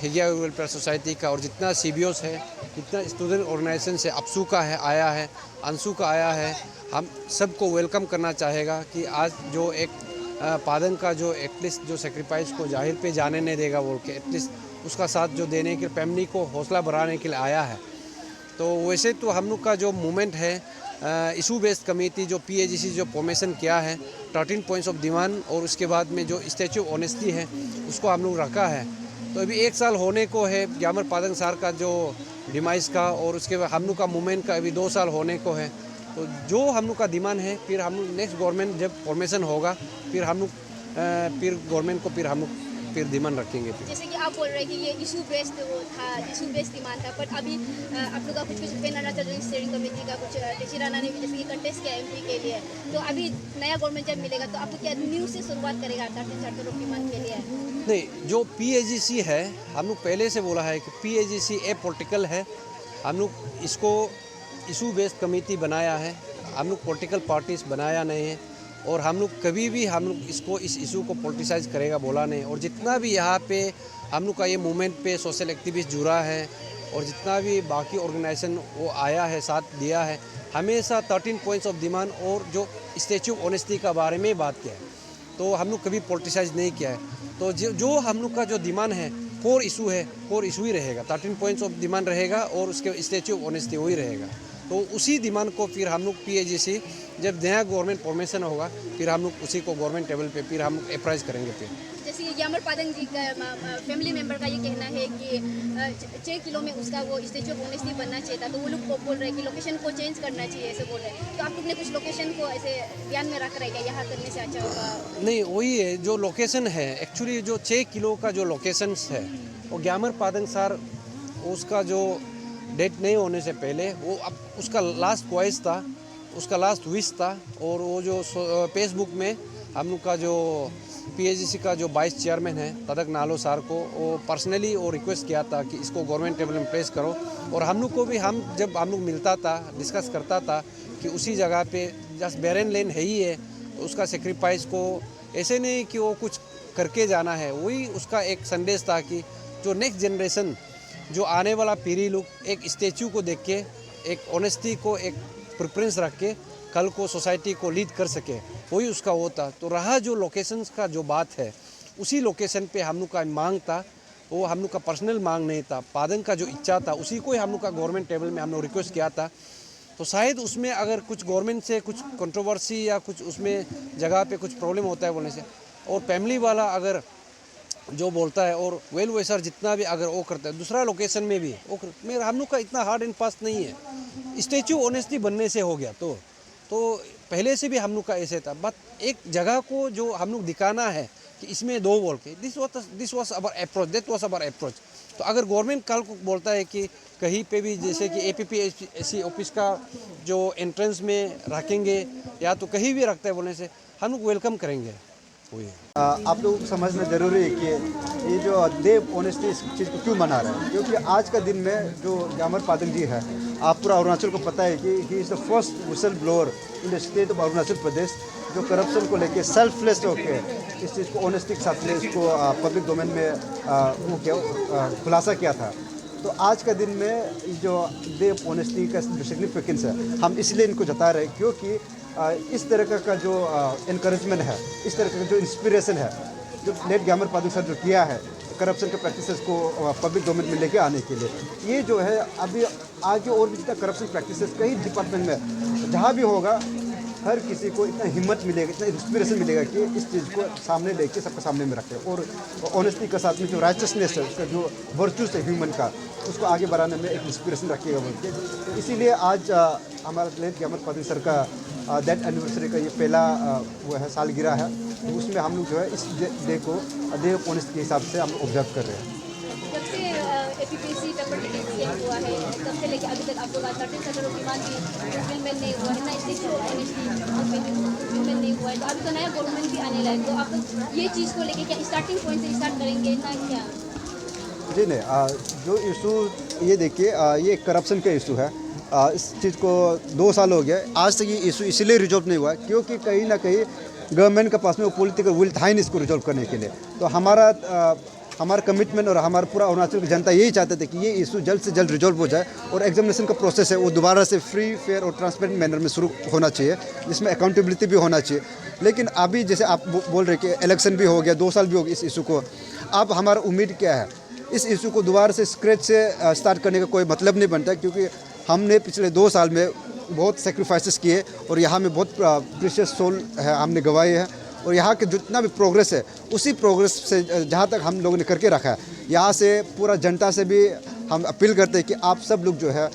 हिगिया welfare society का और जितना CBOs है, जितना स्टूडेंट ऑर्गेनाइजेशन से अपसू का है आया है, अंशु का आया है, हम सबको वेलकम करना चाहेगा कि आज जो एक पादन का जो एटलीस्ट जो सेक्रीफाइस को जाहिर पे जाने नहीं देगा बोल के एटलीस्ट उसका साथ जो देने के फैमिली को हौसला बढ़ाने के लिए आया है। तो वैसे तो हम लोग का जो मूवमेंट है इशू बेस्ड कमेटी जो PAGC जो फॉर्मेशन किया है 13 पॉइंट्स ऑफ डिमांड और उसके बाद में जो स्टैच्यू ऑफ ऑनेस्टी है उसको हम लोग रखा है। तो अभी 1 साल होने को है ग्यामर पादंग सार का जो डिमाइस का और उसके बाद हम लोग का मूवमेंट का अभी 2 साल होने को है। तो जो हम लोग का डिमांड है फिर हम लोग नेक्स्ट गवर्नमेंट जब फॉर्मेशन होगा फिर हम लोग फिर गवर्नमेंट को फिर हम लोग फिर डिमांड रखेंगे। फिर जैसे कि आप बोल रहे हैं कि ये इशू बेस्ड वो था, इशू बेस्ड डिमांड था, बट अभी आप लोग का कुछ पेन अरुणाचल स्टीयरिंग कमेटी का कुछ टेशी राणा ने भी जैसे कि कंटेस्ट किया MP के लिए, तो अभी नया गवर्नमेंट जब मिलेगा तो आपको क्या न्यू से शुरुआत करेगा 13 ऑफ डिमांड के लिए? नहीं, जो PAGC है हम लोग पहले से बोला है कि PAGC ए पॉलिटिकल है। हम लोग इसको इशू बेस्ड कमेटी बनाया है, हम लोग पॉलिटिकल पार्टीज बनाया नहीं है और हम लोग कभी भी हम लोग इसको इस इशू को पॉलिटिसाइज करेगा बोला नहीं। और जितना भी यहाँ पे हम लोग का ये मूवमेंट पे सोशल एक्टिविस्ट जुड़ा है और जितना भी बाकी ऑर्गेनाइजेशन वो आया है साथ दिया है, हमेशा 13 पॉइंट्स ऑफ डिमांड और जो स्टैच्यू ऑफ ऑनेस्टी का बारे में बात किया है। तो हम लोग कभी पॉलिटिसाइज नहीं किया है। तो जो हम लोग का जो डिमांड है कोर इशू है, कोर इशू ही रहेगा, 13 पॉइंट्स ऑफ डिमांड रहेगा और उसके स्टैच्यू ऑफ ऑनेस्टी वही रहेगा। तो उसी डिमांड को फिर हम लोग PAGC जब नया गवर्नमेंट फॉर्मेशन होगा फिर हम लोग उसी को गवर्नमेंट टेबल पे फिर हम लोग अप्राइज करेंगे। फिर जैसे ग्यामर पादंग जी का फैमिली मेंबर का ये कहना है कि 6 किलो में उसका वो स्टैच्यू ऑफ ऑनेस्टी बनना चाहिए था, तो वो लोग बोल रहे हैं कि लोकेशन को चेंज करना चाहिए, ऐसे बोल रहे हैं। तो आप लोग ने कुछ लोकेशन को ऐसे ध्यान में रख रहे हैं यहाँ करने से अच्छा होगा? नहीं, वही है जो लोकेशन है एक्चुअली जो 6 किलो का जो लोकेशन है वो ग्यामर पादंग सार उसका जो डेट नहीं होने से पहले वो अब उसका लास्ट ख्वाहिश था, उसका लास्ट विश था। और वो जो फेसबुक में हम लोग का जो PAGC का जो वाइस चेयरमैन है तदक नालो सार को वो पर्सनली वो रिक्वेस्ट किया था कि इसको गवर्नमेंट टेबल में प्लेस करो। और हम लोग को भी जब हम लोग मिलता था डिस्कस करता था कि उसी जगह पे जस्ट बैरन लैंड है ही है, तो उसका सेक्रीफाइस को ऐसे नहीं कि वो कुछ करके जाना है, वही उसका एक संदेश था कि जो नेक्स्ट जनरेशन जो आने वाला पीढ़ी लोग एक स्टैच्यू को देख के एक ऑनेस्टी को एक प्रेफरेंस रख के कल को सोसाइटी को लीड कर सके, वही उसका वो था। तो रहा जो लोकेशंस का जो बात है उसी लोकेशन पे हम लोग का मांग था, वो हम लोग का पर्सनल मांग नहीं था, पादंग का जो इच्छा था उसी को ही हम लोग का गवर्नमेंट टेबल में हम लोग रिक्वेस्ट किया था। तो शायद उसमें अगर कुछ गवर्नमेंट से कुछ कंट्रोवर्सी या कुछ उसमें जगह पे कुछ प्रॉब्लम होता है बोलने से और फैमिली वाला अगर जो बोलता है और वेल वेसर जितना भी अगर वो करता है दूसरा लोकेशन में भी वो मेरा हम लोग का इतना हार्ड एंड फास्ट नहीं है। स्टैच्यू ऑनेस्टी बनने से हो गया तो पहले से भी हम लोग का ऐसे था, बट एक जगह को जो हम लोग दिखाना है कि इसमें दो बोल के this was our approach, that was our approach. तो अगर गवर्नमेंट कल को बोलता है कि कहीं पे भी जैसे कि APPSC ऑफिस का जो एंट्रेंस में रखेंगे या तो कहीं भी रखता है बोलने से हम लोग वेलकम करेंगे। आप लोग को समझना जरूरी है कि ये जो देव ऑनेस्टी इस चीज़ को क्यों मना रहे हैं, क्योंकि आज का दिन में जो ग्यामर पादंग जी है, आप पूरा अरुणाचल को पता है कि he is the first whistle blower in the state of Arunachal Pradesh जो करप्शन को लेके सेल्फलेस होके इस चीज़ को ऑनेस्टी के साथ इसको पब्लिक डोमेन में वो क्या खुलासा किया था। तो आज का दिन में जो देव ऑनेस्टी का जो सिग्निफिकेंस है हम इसलिए इनको जता रहे हैं क्योंकि इस तरह का जो इनकरेजमेंट है, इस तरह का जो इंस्पिरेशन है जो लेट ग्यामर पादंग सर जो किया है करप्शन के प्रैक्टिसेस को पब्लिक डोमेन में लेके आने के लिए, ये जो है अभी आगे और भी जितना करप्शन प्रैक्टिसेस कई डिपार्टमेंट में जहाँ भी होगा हर किसी को इतना हिम्मत मिलेगा, इतना इंस्पिरेशन मिलेगा कि इस चीज़ को सामने लेके सबके सामने में रखें और ऑनेस्टी के साथ में जो राइचसनेस है उसका जो वर्चूस है ह्यूमन का उसको आगे बढ़ाने में एक इंस्पिरेशन रखिएगा बोल के। तो इसीलिए आज हमारा लेट ग्यामर पादंग सर का दैट एनिवर्सरी का ये पहला वो है सालगिरह है, तो उसमें हम लोग जो है इस डे को देव ऑनेस्टी के हिसाब से हम ऑब्जर्व कर रहे हैं। जब से APPSC पेपर टिकट चेंज हुआ है तब से लेके अभी तक आप लोग 13 ऑफ डिमांड भी फुलफिलमेंट नहीं हुआ है ना, स्टैच्यू ऑफ ऑनेस्टी फुलफिलमेंट नहीं हुआ है, तो अभी तो नया गवर्नमेंट भी आने लगा, तो आप लोग ये चीज़ को लेके क्या स्टार्टिंग पॉइंट से स्टार्ट करेंगे ना क्या? जी नहीं, जो इशू ये देखिए ये करप्शन का इशू है। इस चीज़ को 2 साल हो गया, आज तक ये इशू इसलिए रिजॉल्व नहीं हुआ क्योंकि कहीं ना कहीं गवर्नमेंट के पास में वो पॉलिटिकल विल था ही नहीं इसको रिजॉल्व करने के लिए। तो हमारा हमारा कमिटमेंट और हमारा पूरा अरुणाचल की जनता यही चाहते थे कि ये इशू जल्द से जल्द रिजॉल्व हो जाए और एग्जामिनेशन का प्रोसेस है वो दोबारा से फ्री फेयर और ट्रांसपेरेंट मैनर में शुरू होना चाहिए, जिसमें अकाउंटेबिलिटी भी होना चाहिए। लेकिन अभी जैसे आप बोल रहे कि इलेक्शन भी हो गया, 2 साल भी हो गए इस इशू को, अब हमारा उम्मीद क्या है? इस इशू को दोबारा से स्क्रैच से स्टार्ट करने का कोई मतलब नहीं बनता, क्योंकि हमने पिछले 2 साल में बहुत सेक्रीफाइसेस किए और यहाँ में बहुत प्रीशियस सोल है हमने गंवाए हैं, और यहाँ के जितना भी प्रोग्रेस है उसी प्रोग्रेस से जहाँ तक हम लोगों ने करके रखा है, यहाँ से पूरा जनता से भी हम अपील करते हैं कि आप सब लोग जो है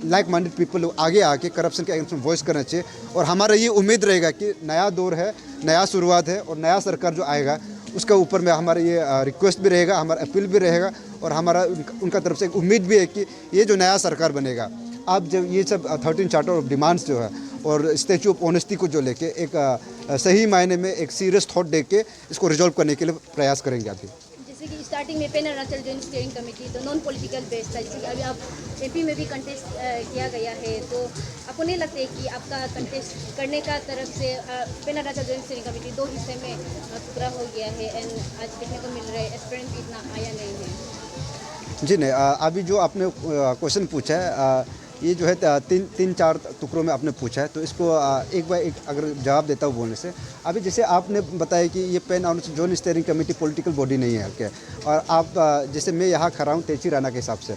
लाइक माइंडेड पीपल लोग आगे आके करप्शन के अगेंस्ट में वॉइस करना चाहिए। और हमारा ये उम्मीद रहेगा कि नया दौर है, नया शुरुआत है, और नया सरकार जो आएगा उसके ऊपर में हमारा ये रिक्वेस्ट भी रहेगा, हमारा अपील भी रहेगा, और हमारा उनका तरफ से एक उम्मीद भी है कि ये जो नया सरकार बनेगा, आप जब ये सब 13 चार्टर ऑफ डिमांड्स जो है और स्टैचू ऑफ ऑनेस्टी को जो लेके एक सही मायने में एक सीरियस थॉट दे के इसको रिजॉल्व करने के लिए प्रयास करेंगे अभी। जैसे कि स्टार्टिंग में pan Arunachal joint steering committee तो नॉन पॉलिटिकल बेस्ड था, जैसे कि अभी आप एमपी में भी कंटेस्ट किया गया है, तो आपको नहीं लगता है कि आपका कंटेस्ट करने का तरफ से pan Arunachal joint steering committee 2 हिस्से में पूरा हो गया है एंड आज देखने को मिल रहा है एस्पिरेंट भी इतना आया नहीं है? जी नहीं, अभी जो आपने क्वेश्चन पूछा है ये जो है 3-4 टुकड़ों में आपने पूछा है, तो इसको एक बार एक अगर जवाब देता हूँ बोलने से, अभी जैसे आपने बताया कि ये pan Arunachal joint steering committee political body नहीं है, ओके, और आप जैसे मैं यहाँ खड़ा हूँ तेची राणा के हिसाब से,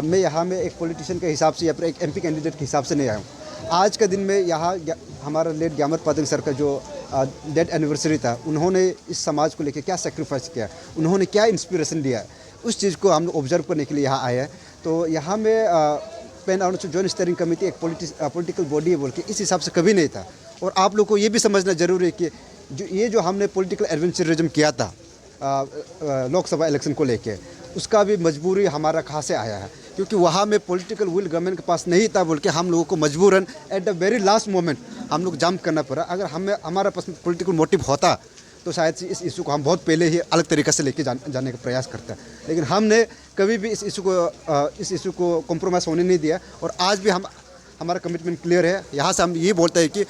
मैं यहाँ में एक पॉलिटिशियन के हिसाब से या फिर एक एमपी कैंडिडेट के हिसाब से नहीं आया हूँ। आज के दिन में यहाँ हमारा लेट ग्यामर पादंग सर का जो डेथ एनिवर्सरी था, उन्होंने इस समाज को लेकर क्या सेक्रीफाइस किया, उन्होंने क्या इंस्पिरेशन दिया, उस चीज़ को हम लोग ऑब्जर्व करने के लिए यहाँ आए हैं। तो यहाँ में pan Arunachal joint steering committee एक पॉलिटिकल बॉडी है बोल के इस हिसाब से कभी नहीं था। और आप लोग को ये भी समझना जरूरी है कि जो हमने पॉलिटिकल एडवेंचरिज्म किया था लोकसभा इलेक्शन को लेके, उसका भी मजबूरी हमारा कहाँ से आया है, क्योंकि वहाँ में पॉलिटिकल विल गवर्नमेंट के पास नहीं था बोल के हम लोगों को मजबूरन at the very last moment हम लोग जंप करना पड़ा। अगर हमारा पास पॉलिटिकल मोटिव होता तो शायद से इस इशू को हम बहुत पहले ही अलग तरीके से लेके जाने का प्रयास करते हैं, लेकिन हमने कभी भी इस इशू को कॉम्प्रोमाइज़ होने नहीं दिया। और आज भी हमारा कमिटमेंट क्लियर है। यहाँ से हम ये बोलते हैं कि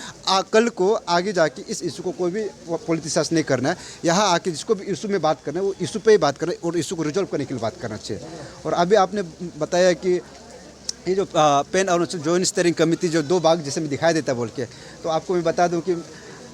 कल को आगे जाके इस इशू को कोई भी पॉलिटिसाइज नहीं करना है। यहाँ आके जिसको भी इशू में बात करना है वो इशू पे ही बात करें और इशू को रिजॉल्व करने के लिए बात करना चाहिए। और अभी आपने बताया कि ये जो pan Arunachal joint steering committee जो 2 भाग जैसे में दिखाई देता बोल के, तो आपको मैं बता दूं कि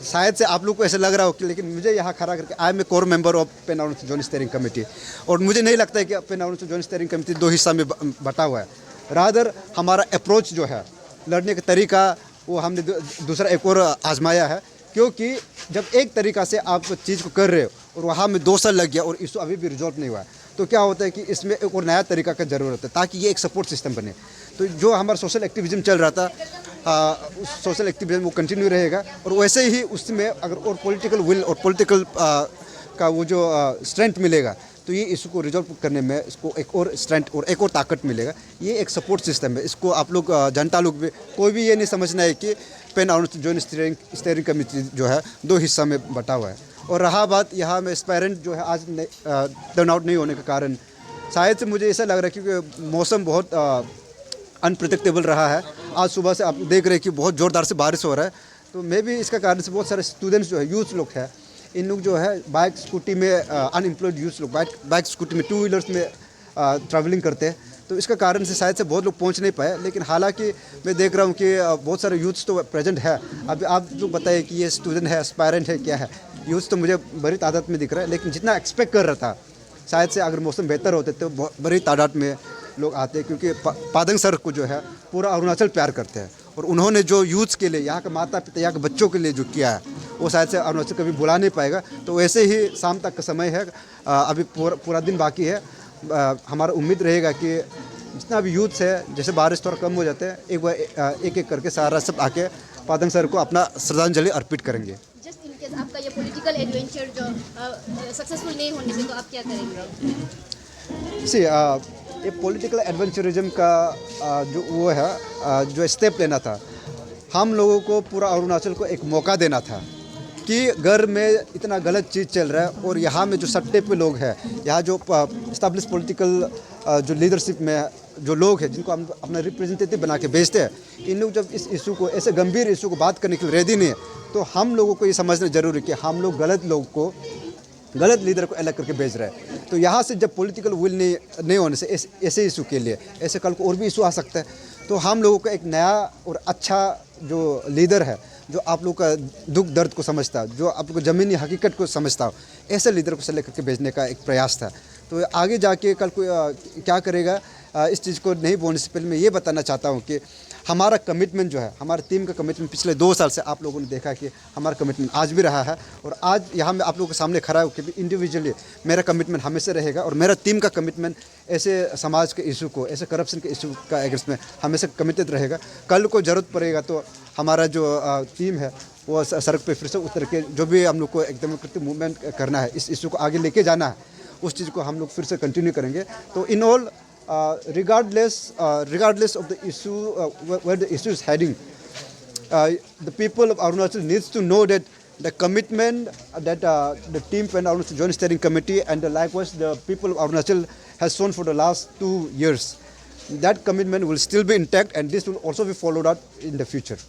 शायद से आप लोग को ऐसा लग रहा हो कि, लेकिन मुझे यहाँ खड़ा करके I am a core member of pan Arunachal joint steering committee, और मुझे नहीं लगता है कि pan Arunachal joint steering committee 2 हिस्सा में बटा हुआ है। रादर हमारा अप्रोच जो है, लड़ने का तरीका, वो हमने दूसरा एक और आजमाया है, क्योंकि जब एक तरीका से आप चीज़ को कर रहे हो और वहाँ में 2 साल लग गया और इशू अभी भी रिजॉल्व नहीं हुआ है, तो क्या होता है कि इसमें एक और नया तरीका का ज़रूरत है ताकि ये एक सपोर्ट सिस्टम बने। तो जो हमारा सोशल एक्टिविज़म चल रहा था, उस सोशल एक्टिविज़म वो कंटिन्यू रहेगा, और वैसे ही उसमें अगर और पॉलिटिकल विल और पॉलिटिकल का वो जो स्ट्रेंथ मिलेगा, तो ये इशू को रिजॉल्व करने में इसको एक और स्ट्रेंथ और एक और ताकत मिलेगा। ये एक सपोर्ट सिस्टम है। इसको आप लोग जनता लोग भी, कोई भी ये नहीं समझना है कि pan Arunachal joint steering committee जो है 2 हिस्सा में बटा हुआ है। और रहा बात यहाँ में एस्पायरेंट जो है आज टर्न आउट नहीं होने के कारण, शायद से मुझे ऐसा लग रहा है क्योंकि मौसम बहुत अनप्रिडिक्टेबल रहा है। आज सुबह से आप देख रहे हैं कि बहुत ज़ोरदार से बारिश हो रहा है, तो मे भी इसका कारण से बहुत सारे स्टूडेंट्स जो है, यूथ लोग हैं, इन लोग जो है बाइक स्कूटी में अनएम्प्लॉयड यूथ लोग बाइक स्कूटी में 2 व्हीलर्स में ट्रैवलिंग करते हैं, तो इसका कारण से शायद से बहुत लोग पहुंच नहीं पाए। लेकिन हालांकि मैं देख रहा हूं कि बहुत सारे यूथ्स तो प्रेजेंट है। अभी आप जो बताइए कि ये स्टूडेंट है, एस्पायरेंट है, क्या है, यूथ्स तो मुझे बड़ी तादाद में दिख रहा है, लेकिन जितना एक्सपेक्ट कर रहा था, शायद से अगर मौसम बेहतर होते तो बड़ी तादाद में लोग आते हैं, क्योंकि पादंग सर को जो है पूरा अरुणाचल प्यार करते हैं, और उन्होंने जो यूथ्स के लिए, यहाँ के माता पिता, यहाँ के बच्चों के लिए जो किया है, वो शायद से अरुणाचल कभी भुला नहीं पाएगा। तो वैसे ही शाम तक का समय है, अभी पूरा दिन बाकी है। हमारा उम्मीद रहेगा कि जितना भी यूथ्स है, जैसे बारिश थोड़ा कम हो जाते हैं, एक बार एक करके सारा सब आके पादंग सर को अपना श्रद्धांजलि अर्पित करेंगे। जस्ट इन केस आपका ये पॉलिटिकल एडवेंचर जो सक्सेसफुल नहीं होने से, तो आप क्या करेंगे? ये पॉलिटिकल एडवेंचरिज्म का जो वो है, जो स्टेप लेना था, हम लोगों को पूरा अरुणाचल को एक मौका देना था कि घर में इतना गलत चीज़ चल रहा है और यहाँ में जो सट्टे पे लोग हैं, यहाँ जो इस्टेब्लिश पॉलिटिकल जो लीडरशिप में जो लोग हैं, जिनको हम अपना रिप्रेजेंटेटिव बना के भेजते हैं, इन लोग जब इस इशू को, ऐसे गंभीर इशू को बात करने के लिए रेडी नहीं है, तो हम लोगों को ये समझना जरूरी है कि हम लोग गलत लीडर को अलग करके भेज रहे हैं। तो यहाँ से जब पॉलिटिकल विल नहीं होने से ऐसे इशू के लिए ऐसे कल को और भी इशू आ सकता है। तो हम लोगों का एक नया और अच्छा जो लीडर है, जो आप लोग का दुख दर्द को समझता है, जो आप लोग को ज़मीनी हकीकत को समझता हो, ऐसे लीडर को सेलेक्ट करके भेजने का एक प्रयास था। तो आगे जाके कल को क्या करेगा इस चीज़ को नहीं बोलने से पहले मैं ये बताना चाहता हूँ कि हमारा कमिटमेंट जो है, हमारी टीम का कमिटमेंट पिछले 2 साल से आप लोगों ने देखा कि हमारा कमिटमेंट आज भी रहा है और आज यहाँ मैं आप लोगों के सामने खड़ा हूँ कि इंडिविजुअली मेरा कमिटमेंट हमेशा रहेगा और मेरा टीम का कमिटमेंट ऐसे समाज के इशू को, ऐसे करप्शन के इशू का अगेंस्ट में हमेशा कमिटेड रहेगा। कल को ज़रूरत पड़ेगा तो हमारा जो टीम है वो सड़क पे फिर से उतर के जो भी हम लोग को एक डेमोक्रेटिक मूवमेंट करना है, इस इशू को आगे लेके जाना है, उस चीज़ को हम लोग फिर से कंटिन्यू करेंगे। तो in all regardless of the issue, where the issue is heading, the people of Arunachal needs to know that the commitment that the team and Arunachal Joint Steering Committee and likewise the people of Arunachal has shown for the last 2 years, that commitment will still be intact and this will also be followed up in the future.